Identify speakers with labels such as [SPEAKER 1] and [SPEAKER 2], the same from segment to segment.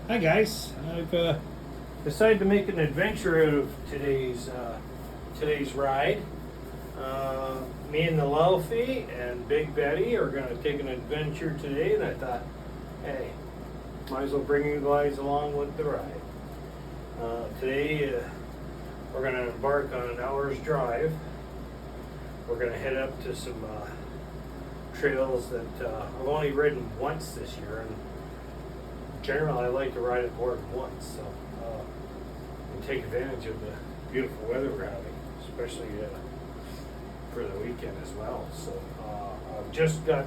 [SPEAKER 1] Hi guys, I've decided to make an adventure out of today's ride. Me and the Laufey and Big Betty are going to take an adventure today, and I thought, hey, might as well bring you guys along with the ride. Today we're going to embark on an hour's drive. We're going to head up to some trails that I've only ridden once this year, and generally I like to ride it more than once, so and take advantage of the beautiful weather we're having, especially for the weekend as well. So I've just got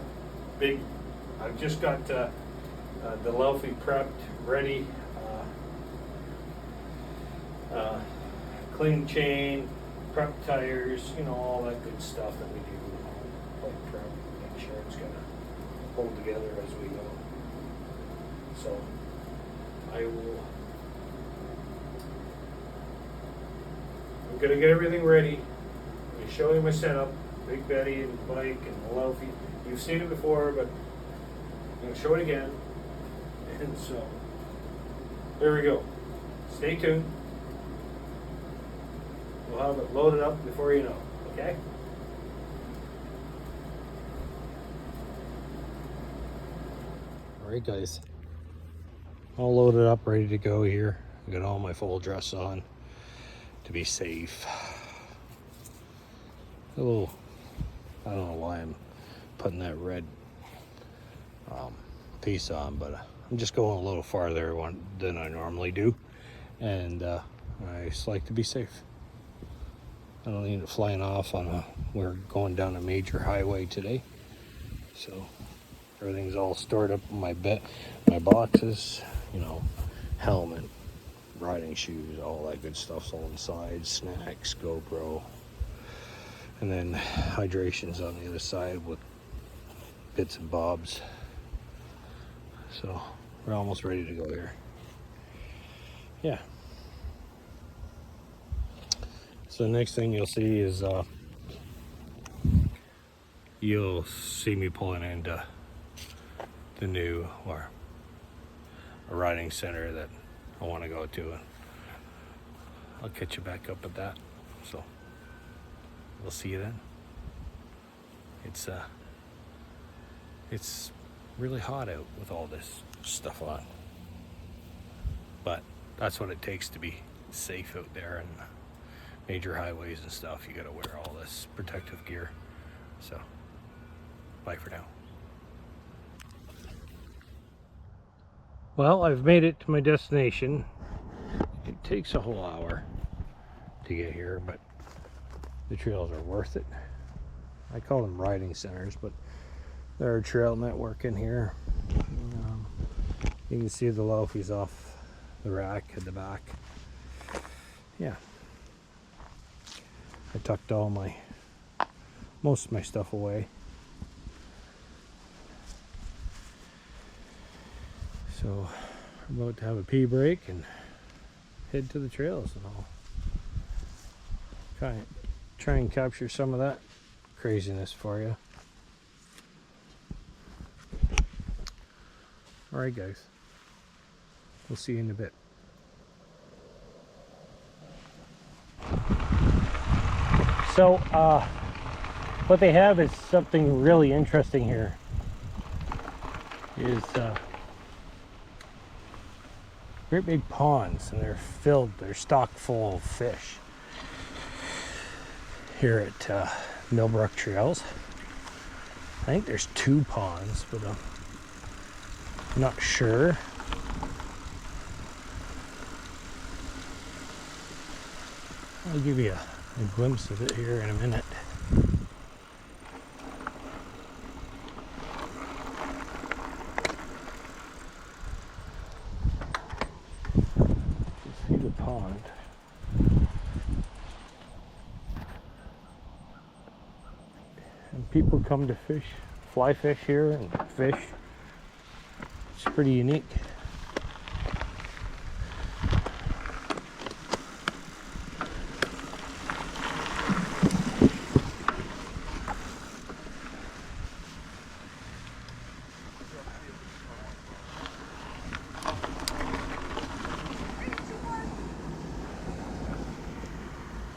[SPEAKER 1] the Laufey prepped, ready, clean chain, prep tires, all that good stuff that we do. Like prep, make sure it's gonna hold together as we go. So I'm gonna get everything ready. I'm gonna show you my setup, Big Betty and the bike and the Laufey. You've seen it before, but I'm gonna show it again. And so there we go. Stay tuned. We'll have it loaded up before you know, okay? Alright guys, all loaded up, ready to go here. I got all my full dress on to be safe. A little, I don't know why I'm putting that red piece on, but I'm just going a little farther than I normally do, and I just like to be safe. I don't need it flying off we're going down a major highway today, so everything's all stored up in my boxes, helmet, riding shoes, all that good stuff's all inside, snacks, GoPro, and then hydration's on the other side with bits and bobs. So we're almost ready to go here. Yeah. So the next thing you'll see is you'll see me pulling into the new or a riding center that I want to go to, and I'll catch you back up at that. So we'll see you then. It's really hot out with all this stuff on, but that's what it takes to be safe out there and major highways and stuff. You gotta wear all this protective gear. So bye for now. Well, I've made it to my destination. It takes a whole hour to get here, but the trails are worth it. I call them riding centers, but there are trail network in here. You can see the Laufey's off the rack at the back. Yeah. I tucked most of my stuff away. So I'm about to have a pee break and head to the trails, and I'll try and capture some of that craziness for you. Alright guys, we'll see you in a bit. So what they have is something really interesting here. Is great big ponds, and they're stock full of fish here at Millbrook Trails. I think there's 2 ponds, but I'm not sure. I'll give you a glimpse of it here in a minute. See the pond. And people come to fish, fly fish here and fish. It's pretty unique.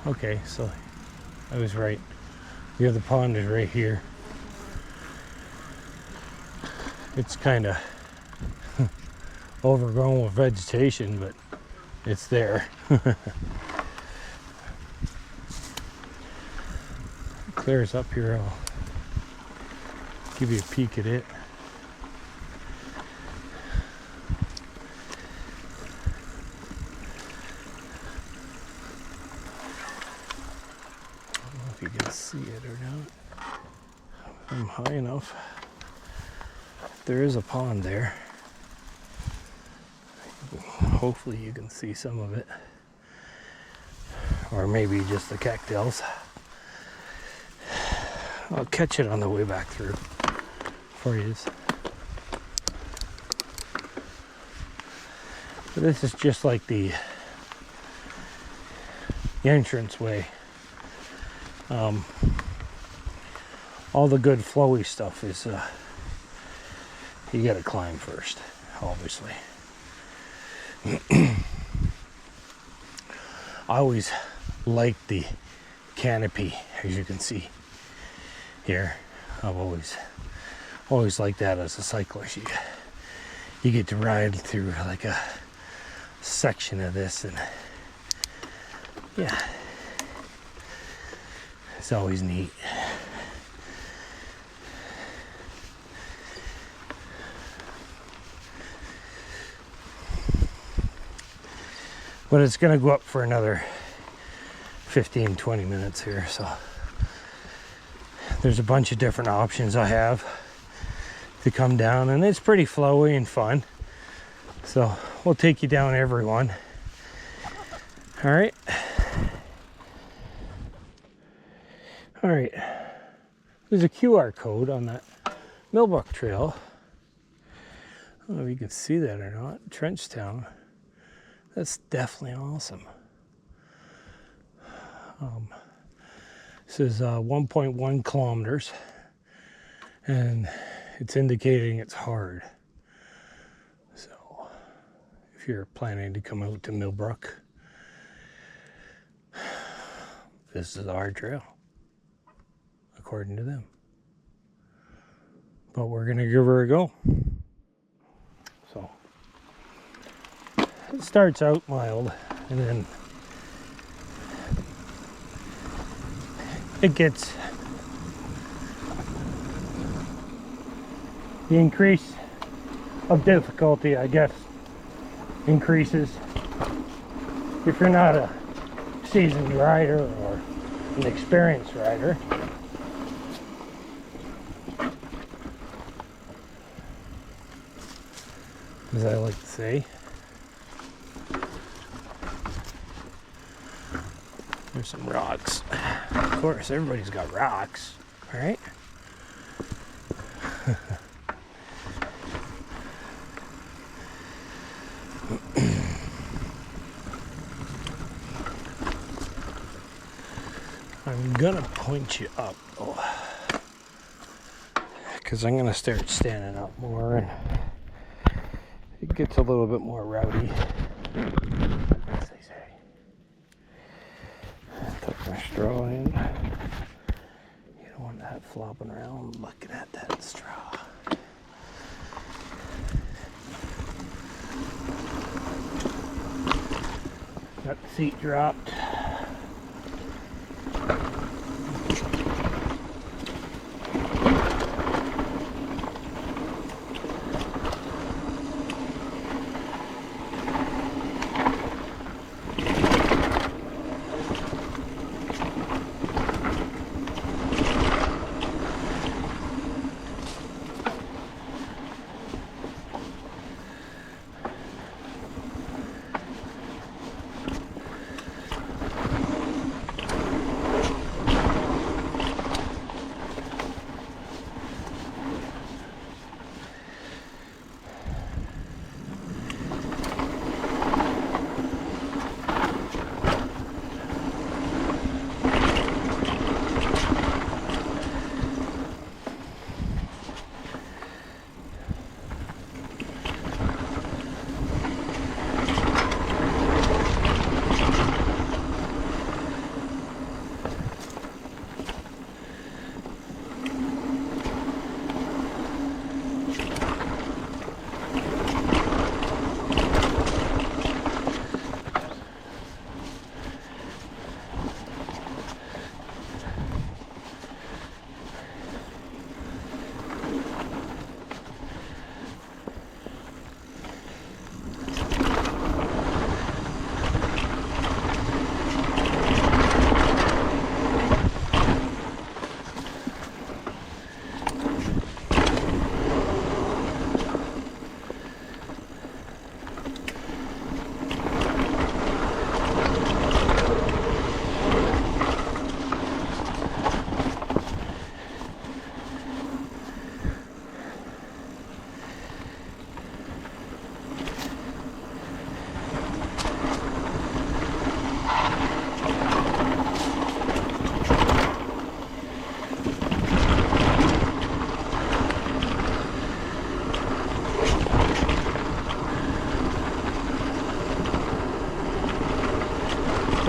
[SPEAKER 1] Okay, so I was right. The other pond is right here. It's kind of overgrown with vegetation, but it's there. Clears up here. I'll give you a peek at it. I don't know if you can see it or not. If I'm high enough. There is a pond there. Hopefully you can see some of it. Or maybe just the cattails. I'll catch it on the way back through for you. But this is just like the entrance way. All the good flowy stuff is you gotta climb first, obviously. I always liked the canopy, as you can see here. I've always liked that as a cyclist. You get to ride through like a section of this, and yeah, it's always neat. But it's gonna go up for another 15-20 minutes here, so there's a bunch of different options I have to come down, and it's pretty flowy and fun. So we'll take you down every one. All right. All right. There's a QR code on that Millbrook Trail. I don't know if you can see that or not. Trenchtown. That's definitely awesome. This is 1.1 kilometers, and it's indicating it's hard. So if you're planning to come out to Millbrook, this is our trail, according to them. But we're gonna give her a go. So it starts out mild, and then it gets the increase of difficulty, I guess, increases if you're not a seasoned rider or an experienced rider. As I like to say. There's some rocks. Of course, everybody's got rocks, right? I'm gonna point you up, because I'm gonna start standing up more, and it gets a little bit more rowdy, as they say. Tuck my straw in. You don't want that flopping around looking at that straw. Got the seat dropped.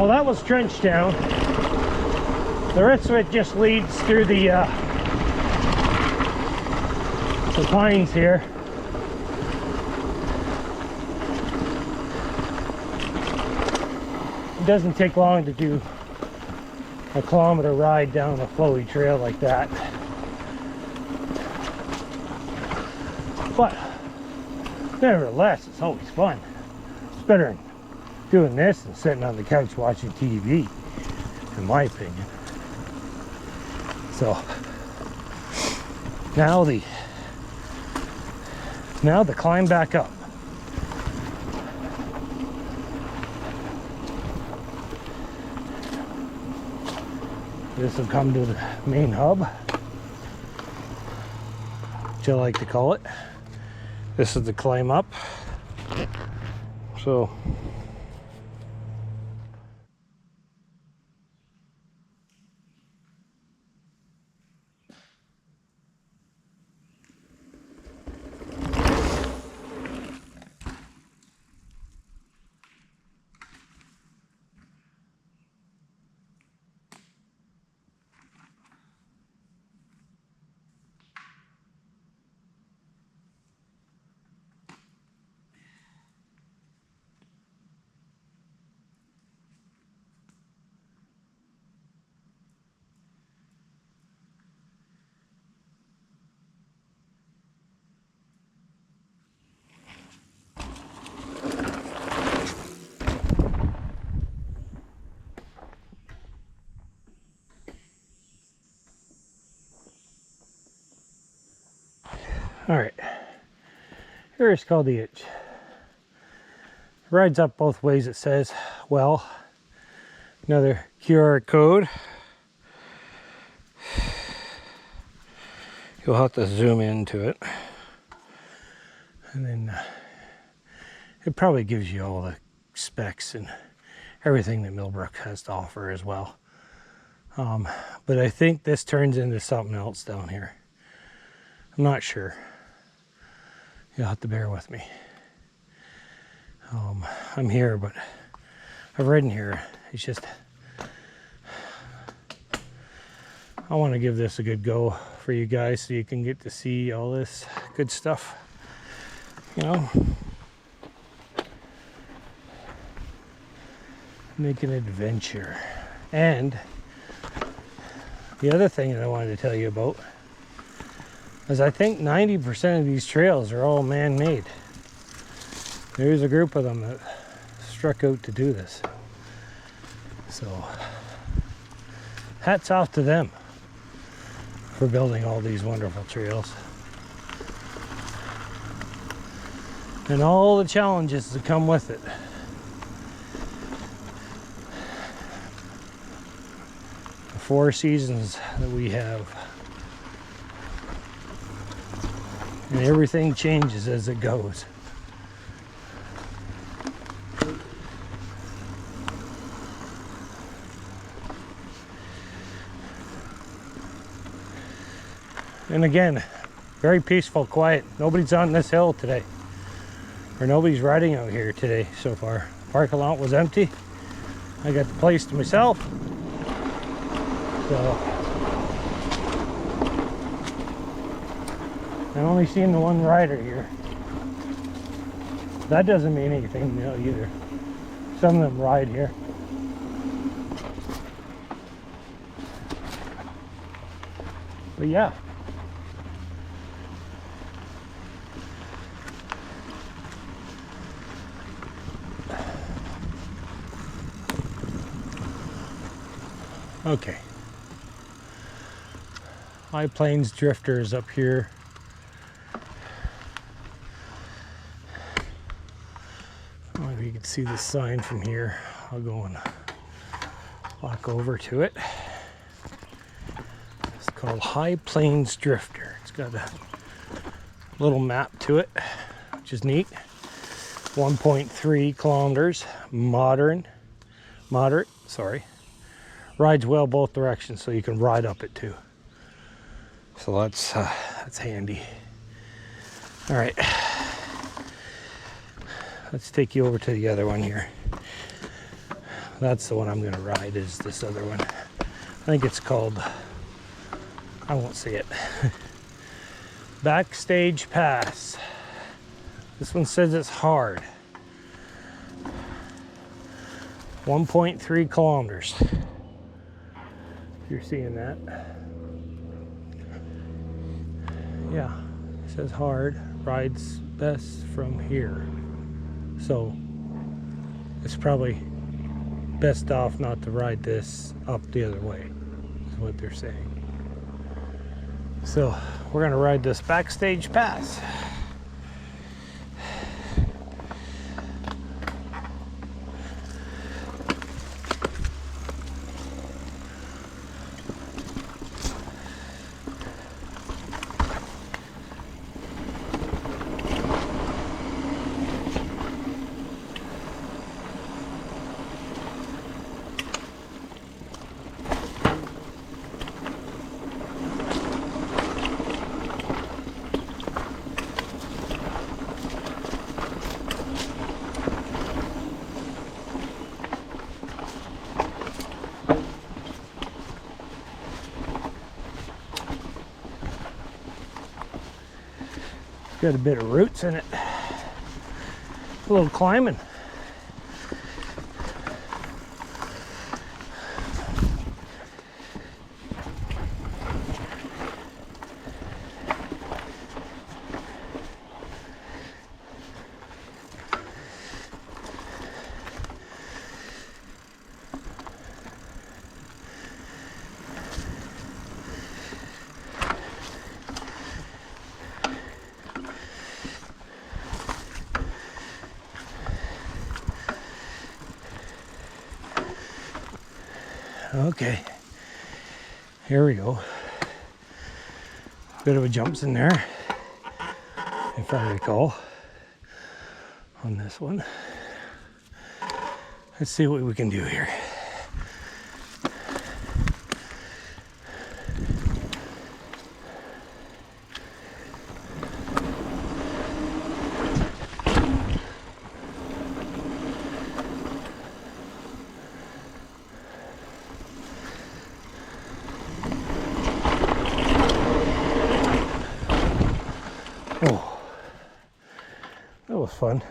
[SPEAKER 1] Well, that was Trench Town. The rest of it just leads through the pines here. It doesn't take long to do a kilometer ride down a flowy trail like that. But nevertheless, it's always fun. It's better than doing this than sitting on the couch watching TV, in my opinion. So now the climb back up. This will come to the main hub, which I like to call it. This is the climb up. So all right, here is called the Itch. Rides up both ways, it says. Well, another QR code. You'll have to zoom into it. And then it probably gives you all the specs and everything that Millbrook has to offer as well. But I think this turns into something else down here. I'm not sure. You'll have to bear with me. I'm here, but I've ridden here. It's just, I want to give this a good go for you guys so you can get to see all this good stuff, you know. Make an adventure. And the other thing that I wanted to tell you about is I think 90% of these trails are all man-made. There's a group of them that struck out to do this. So hats off to them for building all these wonderful trails. And all the challenges that come with it. The 4 seasons that we have. And everything changes as it goes. And again, very peaceful, quiet. Nobody's on this hill today. Or nobody's riding out here today so far. Parking lot was empty. I got the place to myself. So I'm only seeing the one rider here. That doesn't mean anything to me either. Some of them ride here. But yeah. Okay. High Plains Drifters up here. I don't know if you can see the sign from here. I'll go and walk over to it. It's called High Plains Drifter. It's got a little map to it, which is neat. 1.3 kilometers, moderate, rides well both directions, so you can ride up it too. So that's handy. All right, let's take you over to the other one here. That's the one I'm going to ride, is this other one. I think it's called, I won't see it. Backstage Pass. This one says it's hard. 1.3 kilometers. If you're seeing that. Yeah, it says hard. Rides best from here. So it's probably best off not to ride this up the other way, is what they're saying. So we're gonna ride this Backstage Pass. Got a bit of roots in it. A little climbing. Okay, here we go. Bit of a jumps in there, if I recall, on this one. Let's see what we can do here. Oh, that was fun.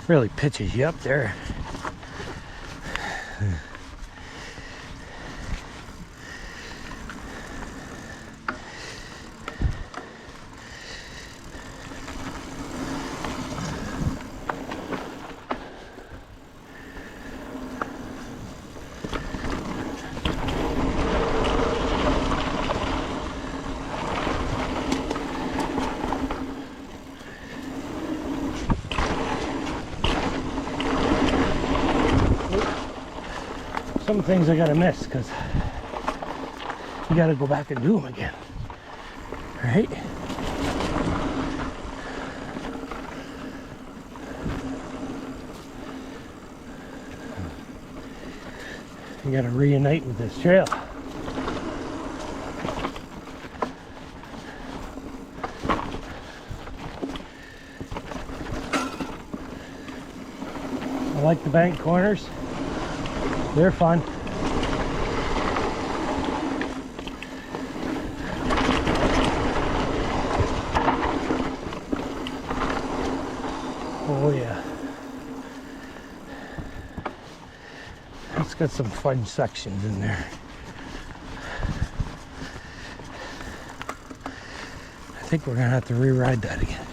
[SPEAKER 1] Really pitches you up there. Some things I gotta miss because you gotta go back and do them again, right? You gotta reunite with this trail. I like the bank corners. They're fun. Oh yeah. It's got some fun sections in there. I think we're gonna have to re-ride that again.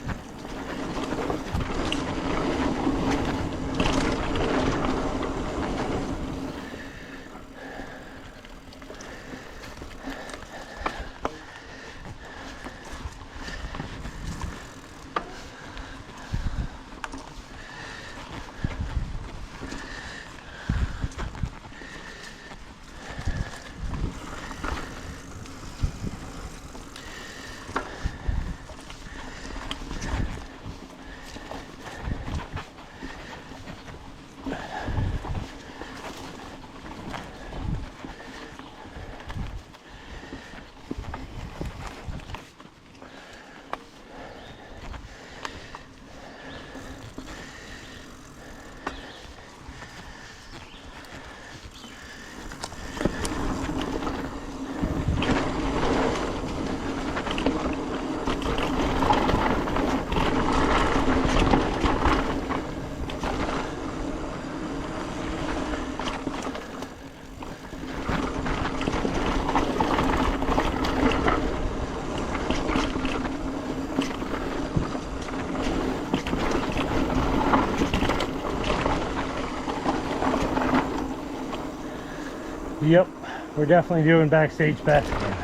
[SPEAKER 1] Yep, we're definitely doing Backstage Pass again.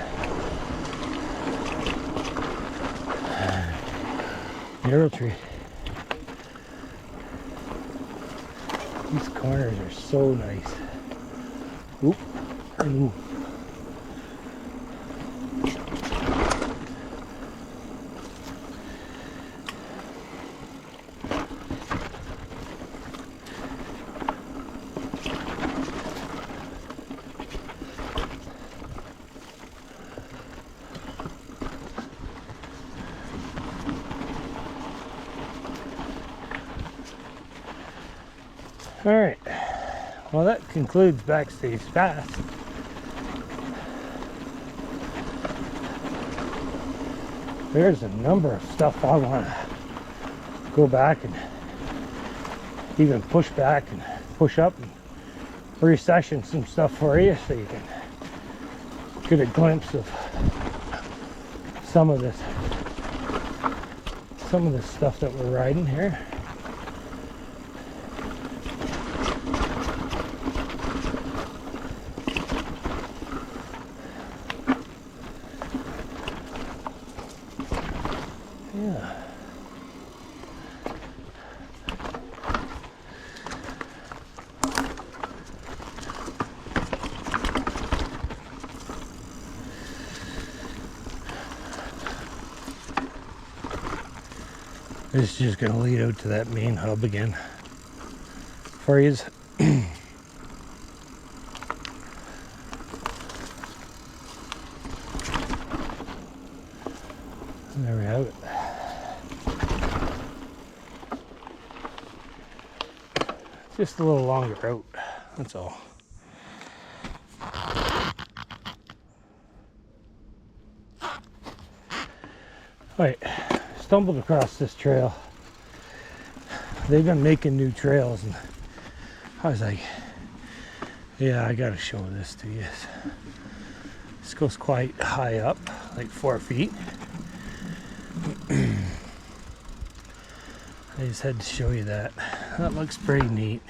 [SPEAKER 1] Arrow tree. These corners are so nice. Oop. Ooh. All right, well that concludes Backstage Pass. There's a number of stuff I want to go back and even push back and push up and recession some stuff for you so you can get a glimpse of some of this stuff that we're riding here. Yeah. This is just going to lead out to that main hub again for you. There we have it. Just a little longer route, that's all. Alright, stumbled across this trail. They've been making new trails and I was like, yeah, I gotta show this to you. This goes quite high up, like 4 feet. I just had to show you that. That looks pretty neat.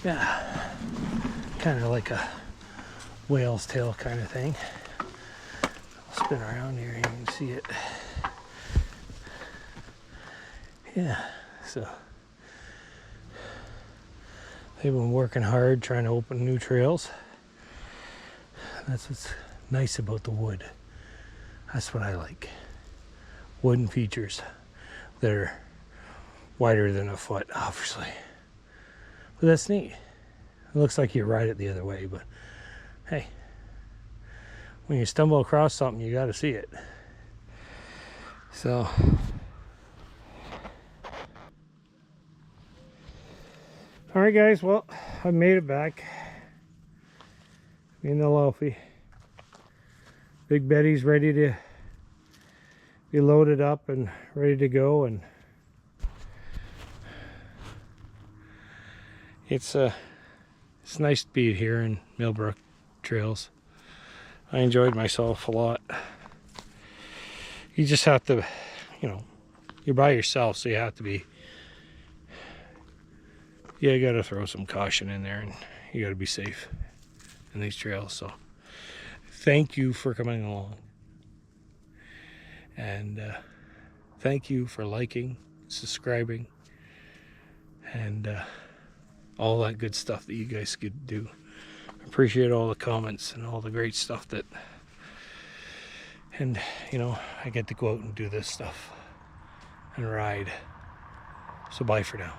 [SPEAKER 1] Yeah, kind of like a whale's tail kind of thing. I'll spin around here, you can see it. Yeah, so they've been working hard trying to open new trails. That's what's nice about the wood. That's what I like. Wooden features that are wider than a foot, obviously. But that's neat. It looks like you ride it the other way, but hey, when you stumble across something, you got to see it. So, all right, guys. Well, I made it back. Me and the Laufey. Big Betty's ready to be loaded up and ready to go, and it's nice to be here in Millbrook Trails. I enjoyed myself a lot. You just have to, you know, you're by yourself, so you have to be, yeah, you gotta throw some caution in there, and you gotta be safe in these trails. So thank you for coming along. And thank you for liking, subscribing, and all that good stuff that you guys could do. Appreciate all the comments and all the great stuff that, and you know, I get to go out and do this stuff and ride. So bye for now.